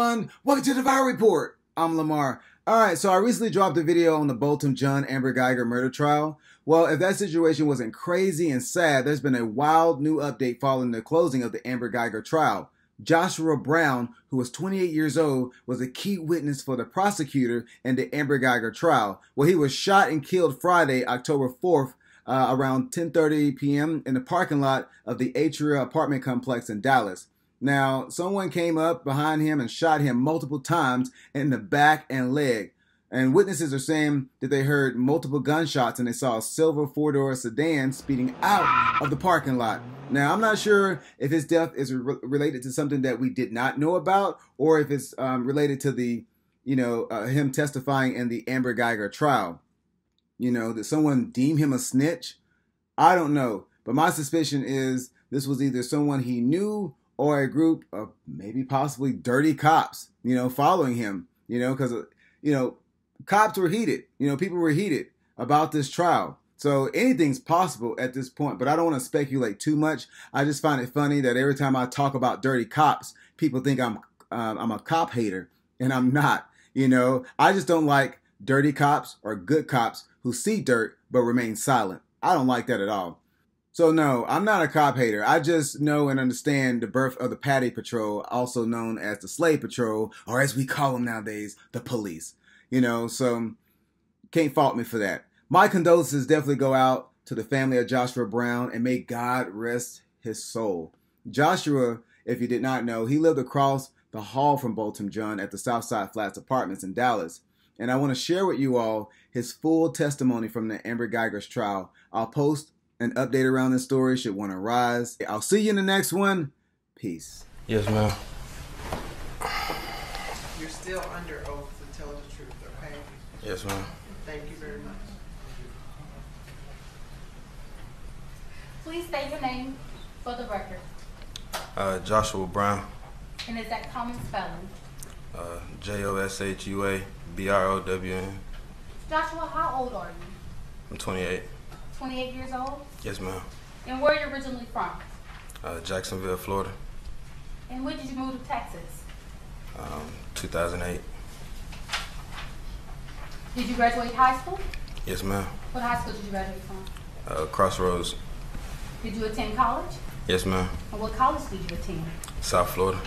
everyone, welcome to the Viral Report. I'm Lamar. Alright, so I recently dropped a video on the Botham Amber Guyger murder trial. Well, if that situation wasn't crazy and sad, there's been a wild new update following the closing of the Amber Guyger trial. Joshua Brown, who was 28 years old, was a key witness for the prosecutor in the Amber Guyger trial. Well, he was shot and killed Friday, October 4th, around 10:30 p.m. in the parking lot of the Atria apartment complex in Dallas. Now, someone came up behind him and shot him multiple times in the back and leg. And witnesses are saying that they heard multiple gunshots and they saw a silver four-door sedan speeding out of the parking lot. Now, I'm not sure if his death is related to something that we did not know about, or if it's related to the, him testifying in the Amber Guyger trial. Did someone deem him a snitch? I don't know. But my suspicion is this was either someone he knew or a group of maybe possibly dirty cops, following him, because, cops were heated, people were heated about this trial. So anything's possible at this point, but I don't want to speculate too much. I just find it funny that every time I talk about dirty cops, people think I'm a cop hater, and I'm not, I just don't like dirty cops or good cops who see dirt but remain silent. I don't like that at all. So no, I'm not a cop hater. I just know and understand the birth of the Paddy Patrol, also known as the Slave Patrol, or as we call them nowadays, the police. So can't fault me for that. My condolences definitely go out to the family of Joshua Brown, and may God rest his soul. Joshua, if you did not know, he lived across the hall from Botham at the Southside Flats Apartments in Dallas. And I want to share with you all his full testimony from the Amber Guyger's trial. I'll post an update around this story should one arise. I'll see you in the next one. Peace. Yes, ma'am. You're still under oath to tell the truth, okay? Yes, ma'am. Thank you very much. Please state your name for the record. Joshua Brown. And is that common spelling? Joshua-Brown. Joshua, how old are you? I'm 28. 28 years old? Yes, ma'am. And where are you originally from? Jacksonville, Florida. And when did you move to Texas? 2008. Did you graduate high school? Yes, ma'am. What high school did you graduate from? Crossroads. Did you attend college? Yes, ma'am. And what college did you attend? South Florida.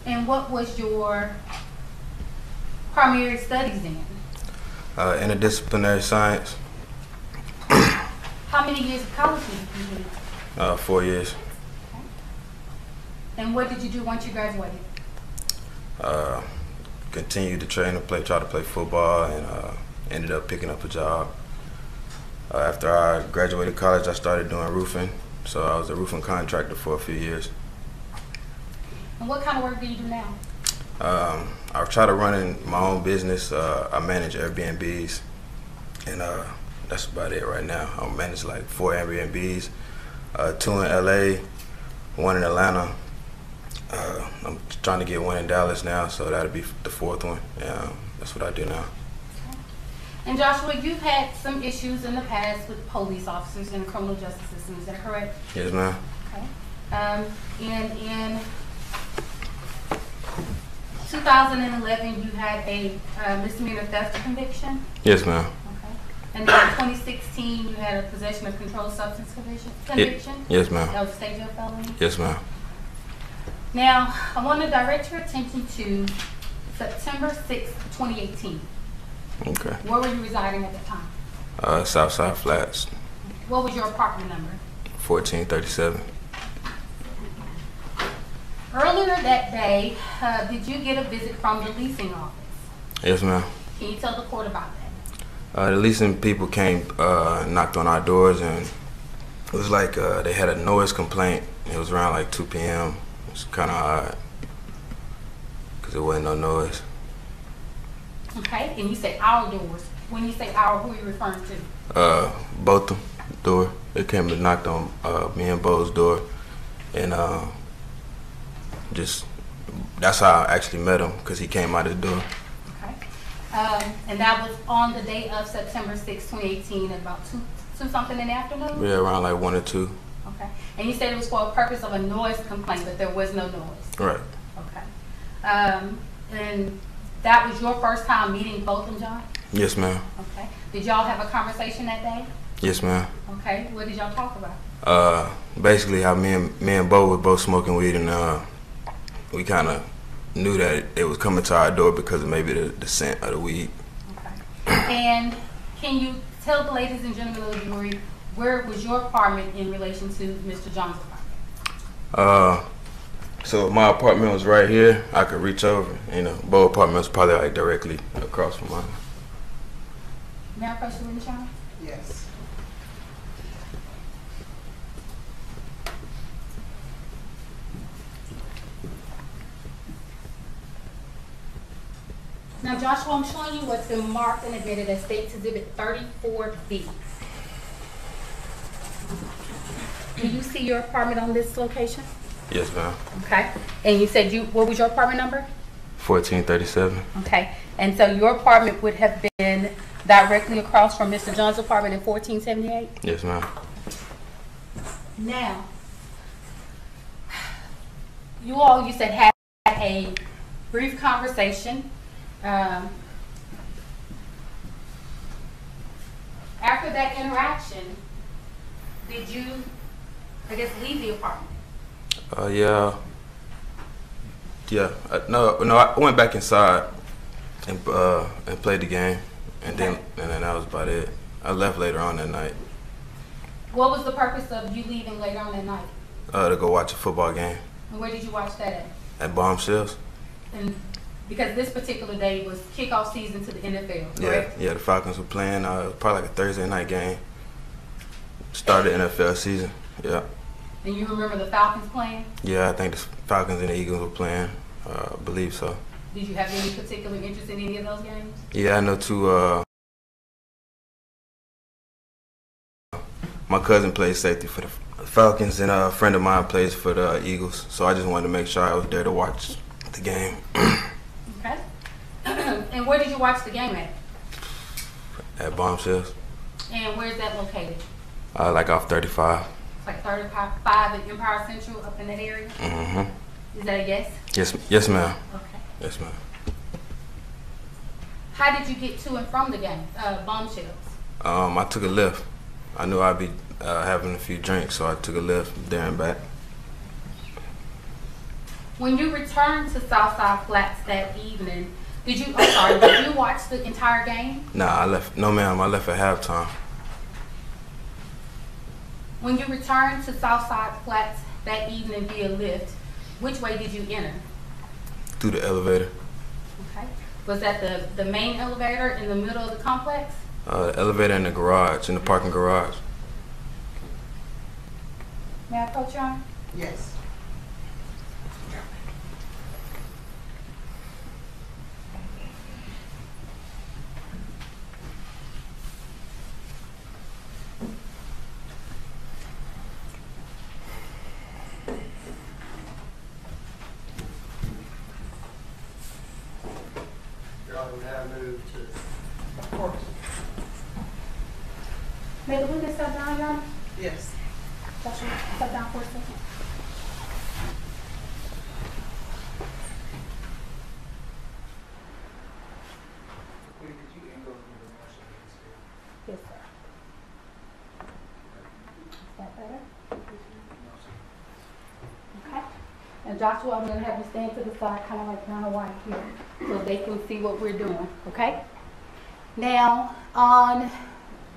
And what was your primary studies in? Interdisciplinary science. How many years of college did you complete? 4 years. Okay. And what did you do once you graduated? Continued to train and try to play football, and ended up picking up a job. After I graduated college, I started doing roofing. So I was a roofing contractor for a few years. And what kind of work do you do now? I try to run in my own business. I manage Airbnbs, and that's about it right now. I manage like 4 Airbnbs, 2 in LA, 1 in Atlanta. I'm trying to get 1 in Dallas now, so that'll be the 4th one. That's what I do now. Okay. And Joshua, you've had some issues in the past with police officers in the criminal justice system, is that correct? Yes, ma'am. Okay. And in 2011, you had a misdemeanor theft conviction? Yes, ma'am. Okay. And then in 2016, you had a possession of controlled substance conviction? Yes, ma'am. That was a state jail felony? Yes, ma'am. Now, I want to direct your attention to September 6th, 2018. Okay. Where were you residing at the time? Southside Flats. What was your apartment number? 1437. Earlier that day, did you get a visit from the leasing office? Yes, ma'am. Can you tell the court about that? The leasing people came, knocked on our doors, and it was like they had a noise complaint. It was around like 2 p.m. It was kind of odd because there wasn't no noise. Okay, and you say our doors. When you say our, who are you referring to? Botham door. They came and knocked on me and Bo's door, and that's how I actually met him, because he came out the door. Okay, and that was on the day of September 6, 2018, at about 2 something in the afternoon? Yeah, around like 1 or 2. Okay. And you said it was for a purpose of a noise complaint, but there was no noise? Right. Okay. And that was your first time meeting Botham, John? Yes, ma'am. Okay. Did y'all have a conversation that day? Yes, ma'am. Okay. What did y'all talk about? Basically how me and Bo were both smoking weed, and we kind of knew that it was coming to our door because of maybe the scent of the weed. Okay. And can you tell the ladies and gentlemen of the jury, where was your apartment in relation to Mr. John's apartment? So my apartment was right here. I could reach over. You know, Bo apartment was probably like directly across from mine. May I press you in, Sean? Yes. Now, Joshua, I'm showing you what's been marked and admitted as State's Exhibit 34B. Do you see your apartment on this location? Yes, ma'am. Okay. And you said what was your apartment number? 1437. Okay. And so your apartment would have been directly across from Mr. John's apartment in 1478? Yes, ma'am. Now, you said had a brief conversation. After that interaction, did you, I guess, leave the apartment? Yeah. No, I went back inside and played the game, and then that was about it. I left later on that night. What was the purpose of you leaving later on that night? To go watch a football game. And where did you watch that at? At Bombshells. And because this particular day was kickoff season to the NFL, correct? Yeah, the Falcons were playing. Probably like a Thursday night game. Started NFL season. Yeah. And you remember the Falcons playing? Yeah, I think the Falcons and the Eagles were playing. I believe so. Did you have any particular interest in any of those games? Yeah, I know two. My cousin plays safety for the Falcons, and a friend of mine plays for the Eagles. So I just wanted to make sure I was there to watch the game. Okay. And where did you watch the game at? At Bombshells. And where's that located? Like off 35. It's like 35 at Empire Central, up in that area? Mm-hmm. Is that a yes? Yes, ma'am. Okay. Yes, ma'am. How did you get to and from the game, Bombshells? I took a lift. I knew I'd be having a few drinks, so I took a lift there and back. When you returned to Southside Flats that evening, did you watch the entire game? Nah, I left. No, ma'am. I left at halftime. When you returned to Southside Flats that evening via lift, which way did you enter? Through the elevator. Okay. Was that the main elevator in the middle of the complex? The elevator in the garage, in the parking garage. May I approach you on? Yes. Of course. May the witness step down, Your Honor? Yes. Joshua, step down for a second. Yes, sir. Is that better? Okay. And Joshua, I'm going to have you stand to the side, kind of like Donna White here, so they can see what we're doing, okay? Now,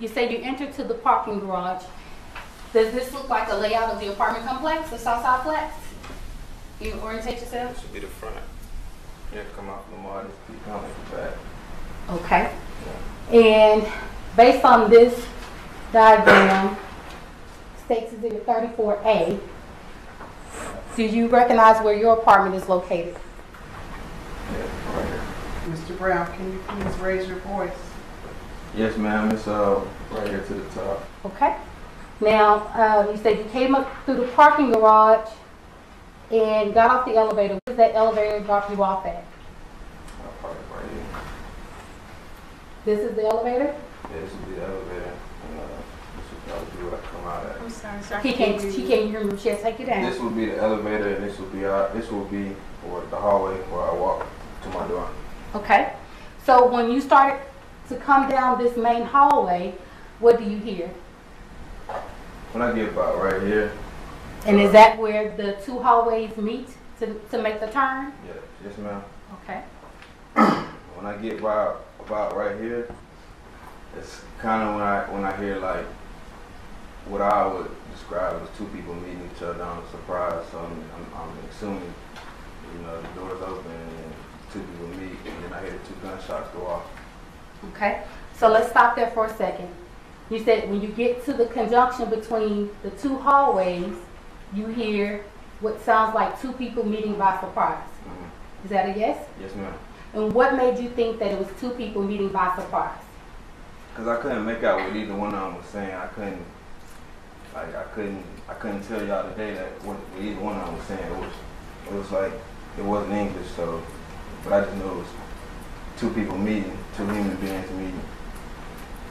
you say you entered to the parking garage. Does this look like a layout of the apartment complex, the Southside Flats? Can you orientate yourself? This should be the front. You have to come out from the water. You come like the back. Okay. And based on this diagram, State's Exhibit 34A, do you recognize where your apartment is located? Yeah, right here. Mr. Brown, can you please raise your voice? Yes, ma'am. It's right here to the top. Okay. Now, you said you came up through the parking garage and got off the elevator. Where does that elevator drop you off at? Right here. This is the elevator? Yeah, this would be the elevator. And this would probably be where I come out at. I'm sorry. She can't hear me. She'll take you down. This would be the elevator, and this would be or the hallway where I walk to my door. Okay. So when you started to come down this main hallway, what do you hear? When I get about right here. And is that where the two hallways meet to make the turn? Yeah, yes ma'am. Okay. When I get about right here, it's kind of when I hear like what I would describe as two people meeting each other on a surprise. So I'm assuming, the doors open and two people meet, and then I hear the two gunshots go off. Okay. So let's stop there for a second. You said when you get to the conjunction between the two hallways, you hear what sounds like two people meeting by surprise. Is that a yes? Yes, ma'am. And what made you think that it was two people meeting by surprise? Because I couldn't make out what either one of them was saying. I couldn't tell y'all today that what either one of them was saying. It was like it wasn't English, so but I just knew it was two people meeting, two human beings meeting.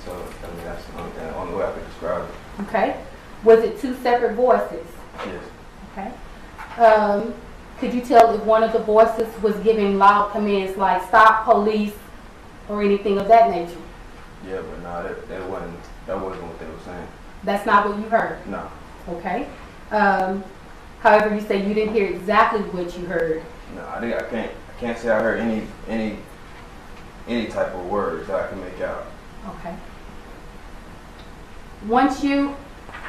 So I mean that's the only way I could describe it. Okay. Was it two separate voices? Yes. Okay. Could you tell if one of the voices was giving loud commands like stop, police, or anything of that nature? Yeah, but no, that wasn't what they were saying. That's not what you heard? No. Okay. However, you say you didn't hear exactly what you heard. No, I can't say I heard any type of words that I can make out. Okay. Once you,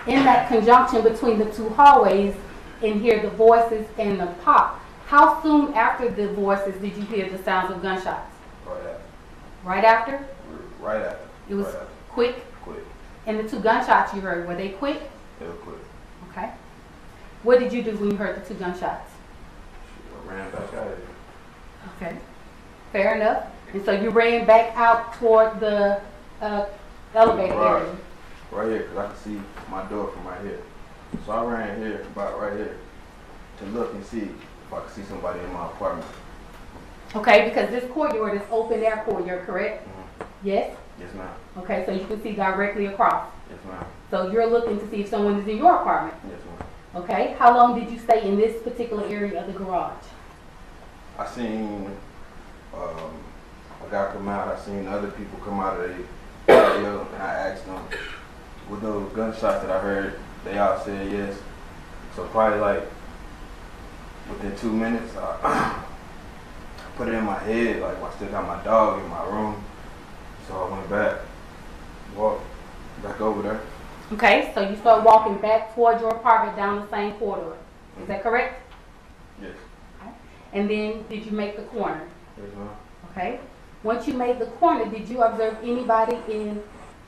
in that conjunction between the two hallways, and hear the voices and the pop, how soon after the voices did you hear the sounds of gunshots? Right after. Right after? Right after. It was right after. quick? Quick. And the two gunshots you heard, were they quick? They were quick. Okay. What did you do when you heard the two gunshots? I ran back out of here. Okay. Fair enough. And so you ran back out toward the elevator area? Right here, because I could see my door from right here. So I ran here, about right here, to look and see if I could see somebody in my apartment. Okay, because this courtyard is open air courtyard, correct? Yes? Yes, ma'am. Okay, so you can see directly across. Yes, ma'am. So you're looking to see if someone is in your apartment. Yes, ma'am. Okay, how long did you stay in this particular area of the garage? I seen a guy come out. I seen other people come out of the patio, and I asked them, with those gunshots that I heard, they all said yes. So probably like within 2 minutes, I put it in my head, like I still got my dog in my room. So I went back, walked back over there. Okay, so you start walking back towards your apartment down the same corridor. Is that correct? Yes. Okay. And then did you make the corner? Yes, ma'am. Okay. Once you made the corner, did you observe anybody in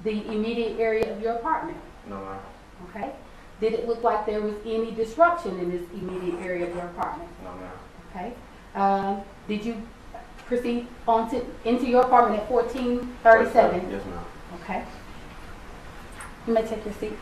the immediate area of your apartment? No, ma'am. Okay. Did it look like there was any disruption in this immediate area of your apartment? No, ma'am. Okay. Did you proceed into your apartment at 1437? Yes, ma'am. Okay. You may take your seat.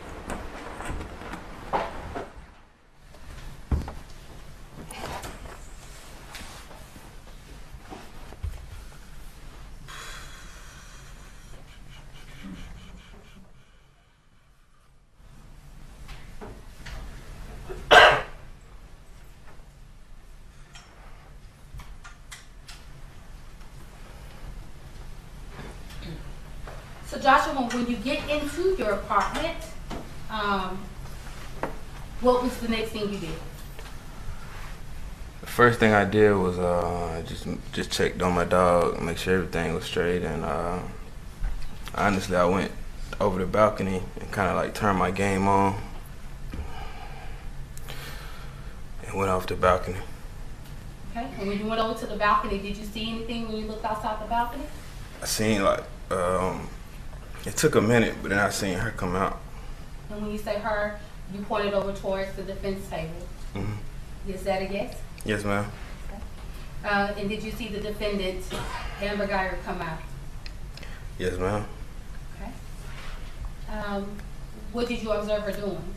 So Joshua, when you get into your apartment, what was the next thing you did? The first thing I did was just checked on my dog, make sure everything was straight, and honestly, I went over the balcony and kind of like turned my game on and went off the balcony. Okay, and when you went over to the balcony, did you see anything when you looked outside the balcony? I seen like, it took a minute, but then I seen her come out. And when you say her, you pointed over towards the defense table. Mm-hmm. Is that a yes? Yes, ma'am. Okay. And did you see the defendant, Amber Guyger, come out? Yes, ma'am. Okay. What did you observe her doing?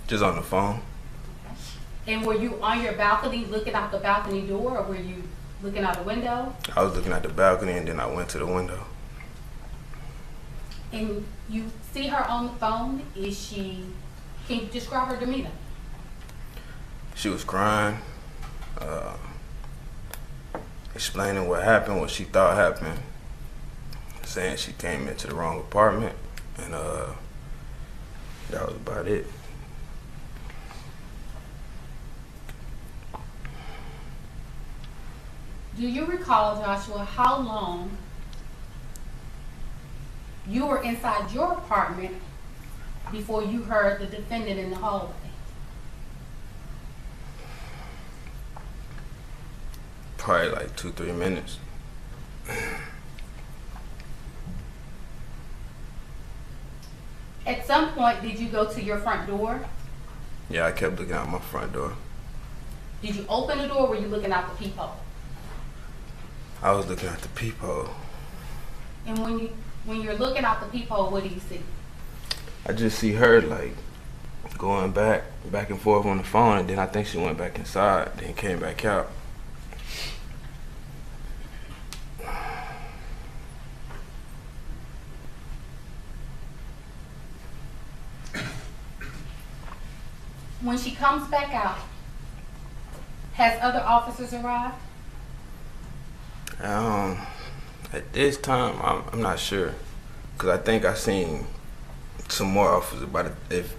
Just on the phone. Okay. And were you on your balcony looking out the balcony door, or were you looking out the window? I was looking at the balcony, and then I went to the window. And you see her on the phone. Is she Can you describe her demeanor? She was crying, explaining what happened, what she thought happened, saying she came into the wrong apartment, and that was about it. Do you recall, Joshua, how long you were inside your apartment before you heard the defendant in the hallway? Probably like 2-3 minutes. At some point, did you go to your front door? Yeah, I kept looking out my front door. Did you open the door or were you looking out the peephole? I was looking at the peephole. And when you're looking out the peephole, what do you see? I just see her like going back and forth on the phone, and then I think she went back inside, then came back out. When she comes back out, has other officers arrived? At this time, I'm not sure, cause I think I seen some more officers, but if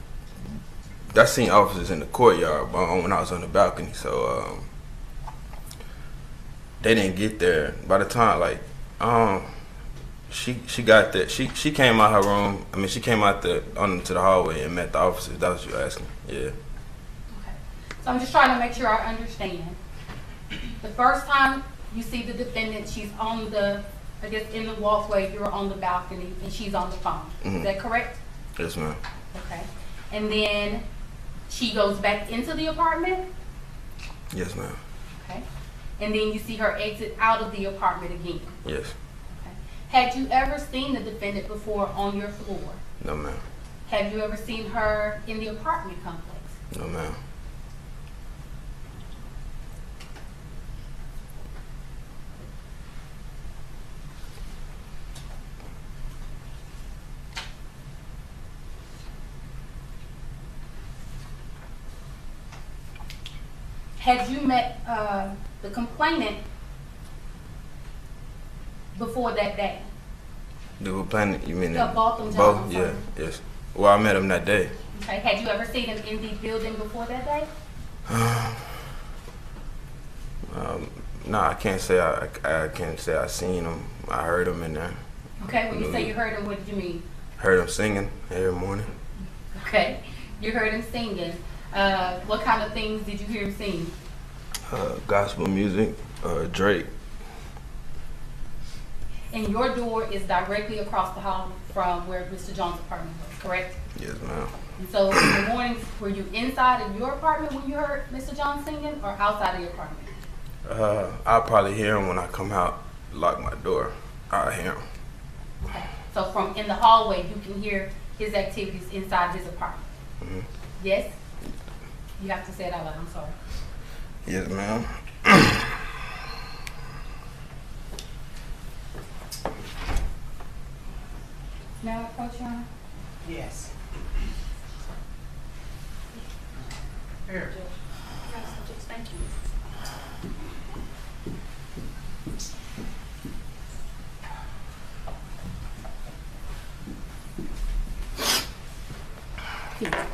I seen officers in the courtyard when I was on the balcony, so they didn't get there. By the time she got there, she came out her room. I mean, she came out onto the hallway and met the officers. That was what you asking? Yeah. Okay. So I'm just trying to make sure I understand. The first time you see the defendant, she's on the, I guess, in the walkway, you're on the balcony, and she's on the phone. Mm-hmm. Is that correct? Yes, ma'am. Okay. And then she goes back into the apartment? Yes, ma'am. Okay. And then you see her exit out of the apartment again? Yes. Okay. Had you ever seen the defendant before on your floor? No, ma'am. Have you ever seen her in the apartment complex? No, ma'am. Had you met the complainant before that day? The complainant, you mean? Botham, Both? Yeah, yes. Well, I met him that day. Okay. Had you ever seen him in the building before that day? No, I can't say I can't say I seen him. I heard him in there. Okay. When you say you heard him, what did you mean? Heard him singing every morning. Okay. You heard him singing. What kind of things did you hear him sing? Gospel music, Drake. And your door is directly across the hall from where Mr. Jones' apartment was, correct? Yes, ma'am. And so in the mornings, were you inside of your apartment when you heard Mr. Jones singing, or outside of your apartment? I'll probably hear him when I come out, lock my door. I'll hear him. Okay. So from in the hallway, you can hear his activities inside his apartment? Mm-hmm. Yes? You have to say it out loud, I'm sorry. Yes, ma'am. Now approach, Your Honor. Yes. Here. Thank you. Here.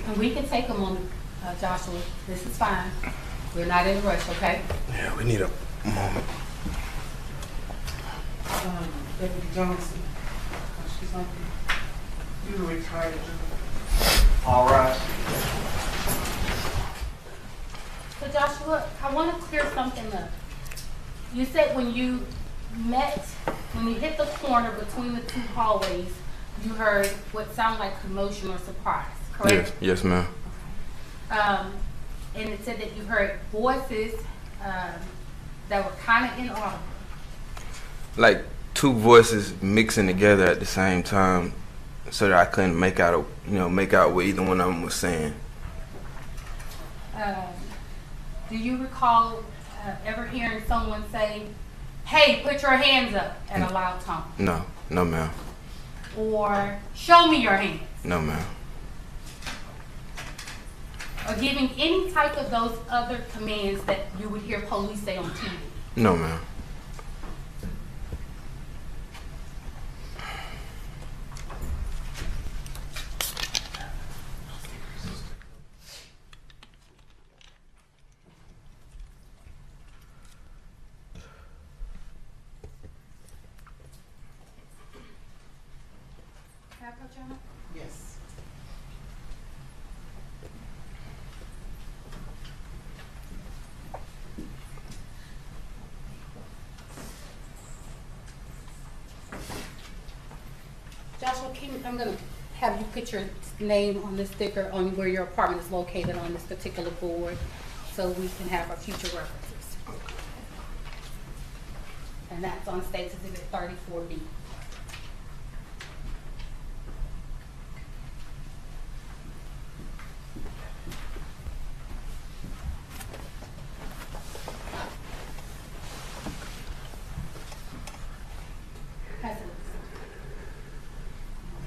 And we can take them on, Joshua. This is fine. We're not in a rush, okay? Yeah, we need a moment. Deputy Johnson. She's on the, you were retired. All right. So Joshua, I want to clear something up. You said when you hit the corner between the two hallways, you heard what sounded like commotion or surprise, correct? Yes, ma'am. And it said that you heard voices that were kind of inaudible. Like two voices mixing together at the same time, so that I couldn't make out what either one of them was saying. Do you recall ever hearing someone say, "Hey, put your hands up" at a loud tone? No, no, ma'am. Or "Show me your hands"? No, ma'am. Or giving any type of those other commands that you would hear police say on TV? No, ma'am. Yes. Joshua, I'm going to have you put your name on the sticker on where your apartment is located on this particular board so we can have our future references. And that's on State's Exhibit 34B.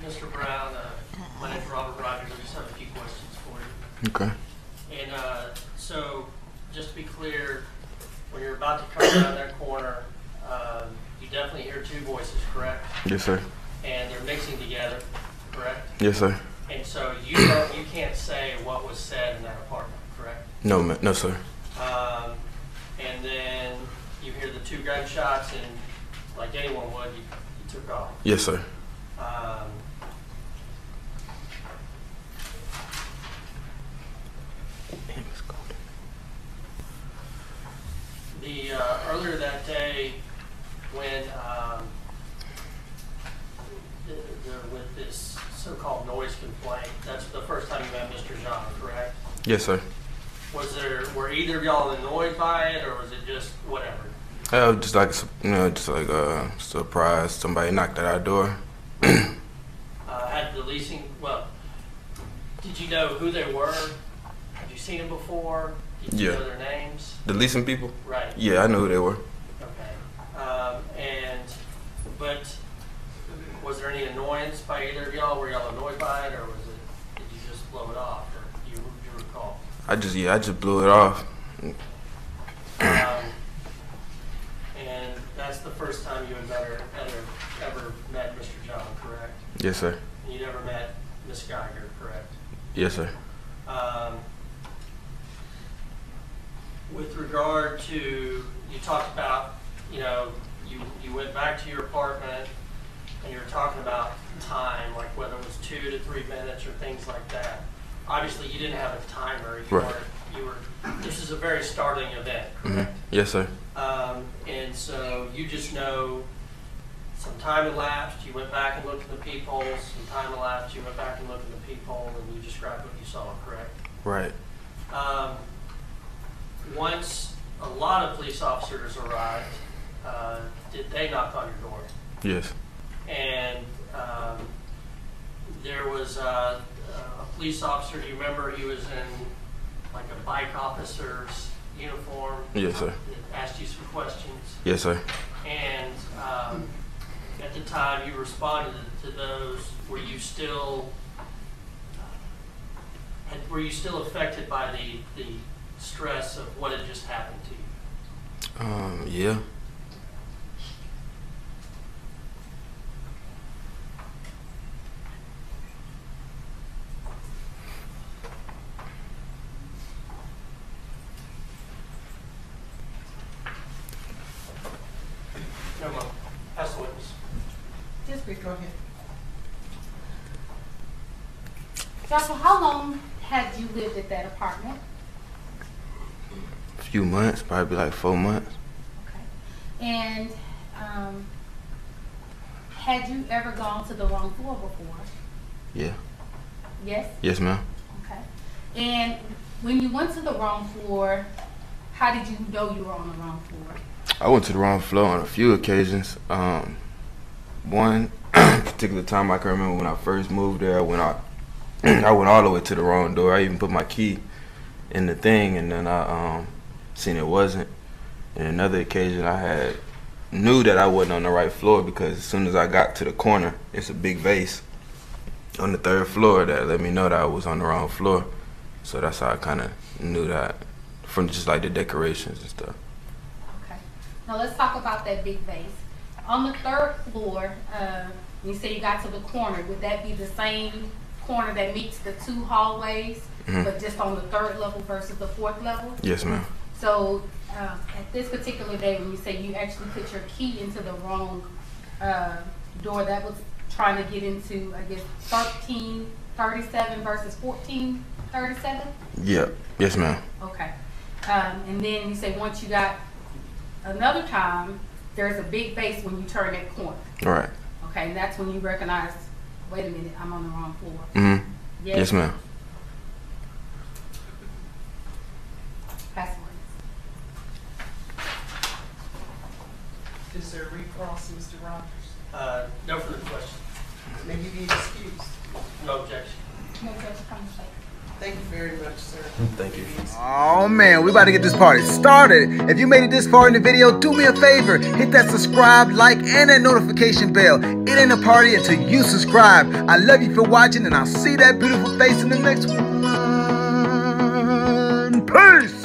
Mr. Brown, my name's Robert Rogers. I just have a few questions for you. Okay. And so, just to be clear, when you're about to come down that corner, you definitely hear two voices, correct? Yes, sir. And they're mixing together, correct? Yes, sir. And so you can't say what was said in that apartment, correct? No, no, sir. And then you hear the two gunshots, and like anyone would, you took off. Yes, sir. Earlier that day, when with this so-called noise complaint, that's the first time you met Mr. John, correct? Yes, sir. Were either of y'all annoyed by it, or was it just whatever? Just like surprise. Somebody knocked at our door. Had the leasing? Well, did you know who they were? Had you seen them before? Did you know their names? The leasing people? Right. Yeah, I know who they were. Okay. But was there any annoyance by either of y'all? Were y'all annoyed by it, or did you just blow it off, or do you recall? I just blew it off. And that's the first time you had ever met Mr. John, correct? Yes, sir. And you never met Miss Guyger, correct? Yes, sir. With regard to, you talked about, you went back to your apartment and you were talking about time, like whether it was 2 to 3 minutes or things like that. Obviously, you didn't have a timer. This is a very startling event, correct? Mm-hmm. Yes, sir. And so you just know some time elapsed, you went back and looked at the peepholes, some time elapsed, you went back and looked at the peephole, and you described what you saw, correct? Right. Once a lot of police officers arrived, did they knock on your door? Yes. And there was a police officer, do you remember he was in like a bike officer's uniform? Yes, sir. That asked you some questions? Yes, sir. And at the time you responded to those, were you still affected by the stress of what had just happened to you? Yeah. No, Mom. Ask the witness. Just brief. Go ahead. Joshua, how long had you lived at that apartment? A few months, probably like 4 months. Okay. And had you ever gone to the wrong floor before? Yeah. Yes? Yes, ma'am. Okay. And when you went to the wrong floor, how did you know you were on the wrong floor? I went to the wrong floor on a few occasions. one particular time I can remember when I first moved there, I went all the way to the wrong door. I even put my key in the thing, and then I seen it wasn't. And another occasion I knew that I wasn't on the right floor, because as soon as I got to the corner, it's a big vase on the 3rd floor that let me know that I was on the wrong floor. So that's how I kind of knew that, from just like the decorations and stuff. Okay. Now let's talk about that big vase. On the 3rd floor, you say you got to the corner. Would that be the same corner that meets the 2 hallways, but just on the 3rd level versus the 4th level? Yes, ma'am. So at this particular day, when you say you actually put your key into the wrong door, that was trying to get into, I guess, 1337 versus 1437? Yeah. Yes, ma'am. Okay. And then you say once you got another time, there's a big vase when you turn that corner. All right. Okay, and that's when you recognize, wait a minute, I'm on the wrong floor. Mm-hmm. Yes, ma'am. Pass Is there a recross, Mr. Rogers? No further questions. May you be excused. No objection. No further conversation. Thank you very much, sir. Thank you. Oh man, we about to get this party started. If you made it this far in the video, do me a favor. Hit that subscribe, like, and that notification bell. It ain't a party until you subscribe. I love you for watching, and I'll see that beautiful face in the next one. Peace!